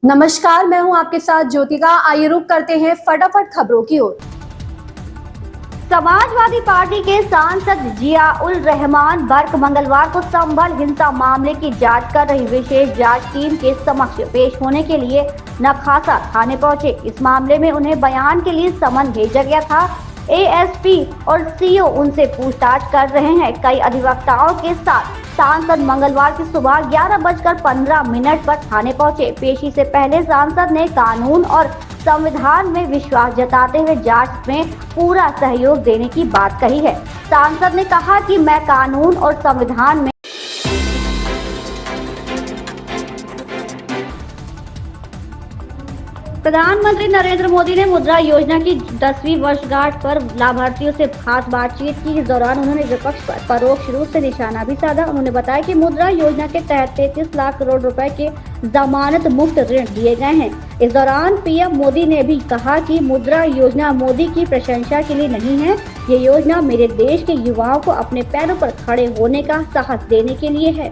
नमस्कार, मैं हूं आपके साथ ज्योतिका। आइए रुक करते हैं फटाफट खबरों की ओर। समाजवादी पार्टी के सांसद जियाउल रहमान बर्क मंगलवार को संभल हिंसा मामले की जांच कर रही विशेष जांच टीम के समक्ष पेश होने के लिए नखासा थाने पहुंचे। इस मामले में उन्हें बयान के लिए समन भेजा गया था। एएसपी और सीओ उनसे पूछताछ कर रहे हैं। कई अधिवक्ताओं के साथ सांसद मंगलवार की सुबह 11:15 पर थाने पहुंचे। पेशी से पहले सांसद ने कानून और संविधान में विश्वास जताते हुए जांच में पूरा सहयोग देने की बात कही है। सांसद ने कहा कि मैं कानून और संविधान में प्रधानमंत्री नरेंद्र मोदी ने मुद्रा योजना की 10वीं वर्षगांठ पर लाभार्थियों से खास बातचीत की। इस दौरान उन्होंने विपक्ष पर परोक्ष रूप से निशाना भी साधा। उन्होंने बताया कि मुद्रा योजना के तहत 33 लाख करोड़ रुपए के जमानत मुक्त ऋण दिए गए हैं। इस दौरान पीएम मोदी ने भी कहा कि मुद्रा योजना मोदी की प्रशंसा के लिए नहीं है, ये योजना मेरे देश के युवाओं को अपने पैरों पर खड़े होने का साहस देने के लिए है।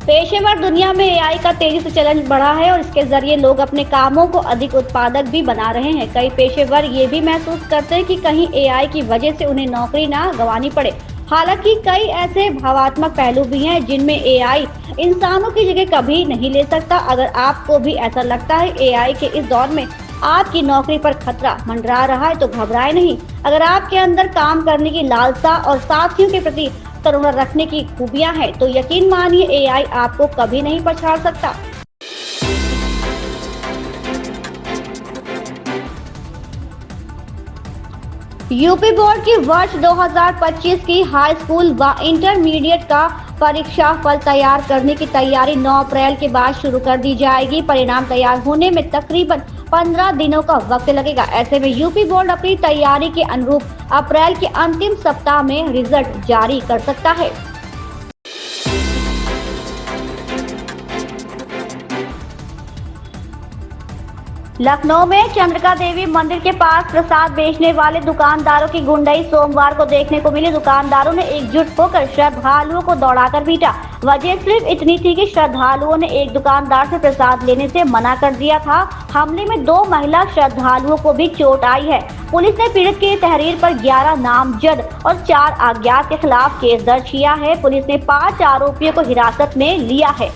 पेशेवर दुनिया में एआई का तेजी से चलन बढ़ा है और इसके जरिए लोग अपने कामों को अधिक उत्पादक भी बना रहे हैं। कई पेशेवर ये भी महसूस करते हैं कि कहीं एआई की वजह से उन्हें नौकरी ना गंवानी पड़े। हालांकि कई ऐसे भावात्मक पहलू भी हैं जिनमें एआई इंसानों की जगह कभी नहीं ले सकता। अगर आपको भी ऐसा लगता है एआई के इस दौर में आपकी नौकरी पर खतरा मंडरा रहा है तो घबराए नहीं। अगर आपके अंदर काम करने की लालसा और साथियों के प्रति करुणा रखने की खूबियां हैं तो यकीन मानिए एआई आपको कभी नहीं पछाड़ सकता। यूपी बोर्ड की वर्ष 2025 की हाई स्कूल व इंटरमीडिएट का परीक्षा फल तैयार करने की तैयारी 9 अप्रैल के बाद शुरू कर दी जाएगी। परिणाम तैयार होने में तकरीबन 15 दिनों का वक्त लगेगा। ऐसे में यूपी बोर्ड अपनी तैयारी के अनुरूप अप्रैल के अंतिम सप्ताह में रिजल्ट जारी कर सकता है। लखनऊ में चंद्रिका देवी मंदिर के पास प्रसाद बेचने वाले दुकानदारों की गुंडई सोमवार को देखने को मिली। दुकानदारों ने एकजुट होकर श्रद्धालुओं को दौड़ाकर पीटा। वजह सिर्फ इतनी थी कि श्रद्धालुओं ने एक दुकानदार से प्रसाद लेने से मना कर दिया था। हमले में 2 महिला श्रद्धालुओं को भी चोट आई है। पुलिस ने पीड़ित की तहरीर पर 11 नामजद और 4 अज्ञात के खिलाफ केस दर्ज किया है। पुलिस ने 5 आरोपियों को हिरासत में लिया है।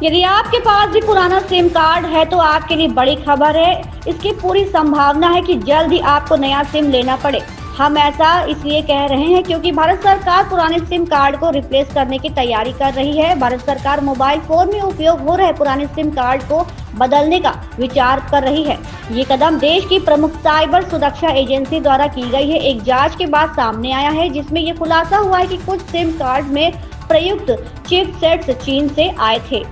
यदि आपके पास भी पुराना सिम कार्ड है तो आपके लिए बड़ी खबर है। इसकी पूरी संभावना है कि जल्द ही आपको नया सिम लेना पड़े। हम ऐसा इसलिए कह रहे हैं क्योंकि भारत सरकार पुराने सिम कार्ड को रिप्लेस करने की तैयारी कर रही है। भारत सरकार मोबाइल फोन में उपयोग हो रहे पुराने सिम कार्ड को बदलने का विचार कर रही है। ये कदम देश की प्रमुख साइबर सुरक्षा एजेंसी द्वारा की गई है। एक जांच के बाद सामने आया है जिसमें ये खुलासा हुआ है कि कुछ सिम कार्ड में प्रयुक्त चिपसेट्स चीन से आए थे।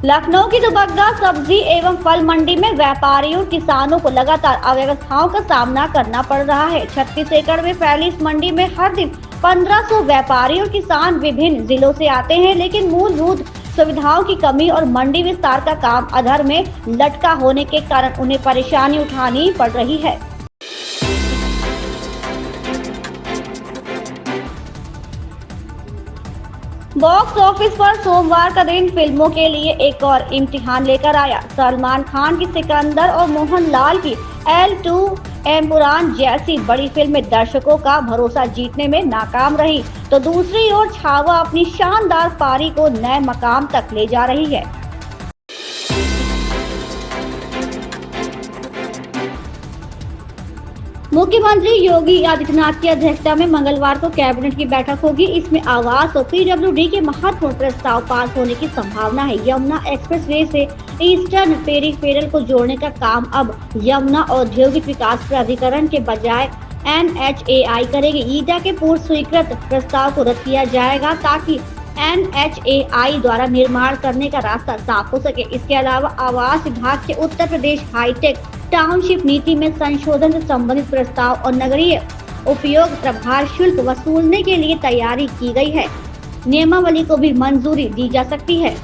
लखनऊ की दुबग्गा सब्जी एवं फल मंडी में व्यापारियों किसानों को लगातार अव्यवस्थाओं का सामना करना पड़ रहा है। 36 एकड़ में फैली इस मंडी में हर दिन 1500 व्यापारी और किसान विभिन्न जिलों से आते हैं, लेकिन मूलभूत सुविधाओं की कमी और मंडी विस्तार का काम अधर में लटका होने के कारण उन्हें परेशानी उठानी पड़ रही है। बॉक्स ऑफिस पर सोमवार का दिन फिल्मों के लिए एक और इम्तिहान लेकर आया। सलमान खान की सिकंदर और मोहनलाल की L2 एम्पुरान जैसी बड़ी फिल्में दर्शकों का भरोसा जीतने में नाकाम रही, तो दूसरी ओर छावा अपनी शानदार पारी को नए मकाम तक ले जा रही है। मुख्यमंत्री योगी आदित्यनाथ की अध्यक्षता में मंगलवार को कैबिनेट की बैठक होगी। इसमें आवास और पीडब्ल्यूडी के महत्वपूर्ण प्रस्ताव पास होने की संभावना है। यमुना एक्सप्रेसवे से ईस्टर्न पेरिफेरल को जोड़ने का काम अब यमुना औद्योगिक विकास प्राधिकरण के बजाय NHAI करेगी। ईटा के पूर्व स्वीकृत प्रस्ताव को रद्द किया जाएगा ताकि NHAI द्वारा निर्माण करने का रास्ता साफ हो सके। इसके अलावा आवास विभाग के उत्तर प्रदेश हाईटेक टाउनशिप नीति में संशोधन से संबंधित प्रस्ताव और नगरीय उपयोग प्रभार शुल्क वसूलने के लिए तैयारी की गई है। नियमावली को भी मंजूरी दी जा सकती है।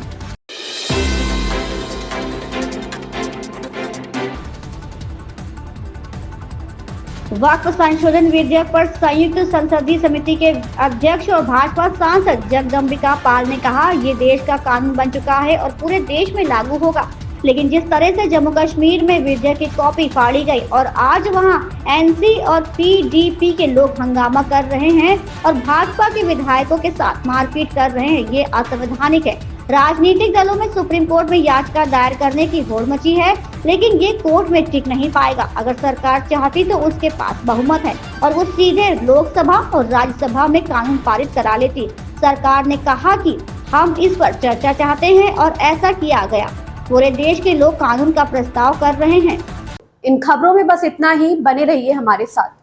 वक्फ संशोधन विधेयक पर संयुक्त संसदीय समिति के अध्यक्ष और भाजपा सांसद जगदम्बिका पाल ने कहा, ये देश का कानून बन चुका है और पूरे देश में लागू होगा। लेकिन जिस तरह से जम्मू कश्मीर में विधेयक की कॉपी फाड़ी गई और आज वहां एनसी और पीडीपी के लोग हंगामा कर रहे हैं और भाजपा के विधायकों के साथ मारपीट कर रहे हैं, ये असंवैधानिक है। राजनीतिक दलों में सुप्रीम कोर्ट में याचिका दायर करने की होड़ मची है, लेकिन ये कोर्ट में टिक नहीं पाएगा। अगर सरकार चाहती तो उसके पास बहुमत है और वो सीधे लोकसभा और राज्यसभा में कानून पारित करा लेती। सरकार ने कहा कि हम इस पर चर्चा चाहते हैं और ऐसा किया गया। पूरे देश के लोग कानून का प्रस्ताव कर रहे हैं। इन खबरों में बस इतना ही, बने रहिए हमारे साथ।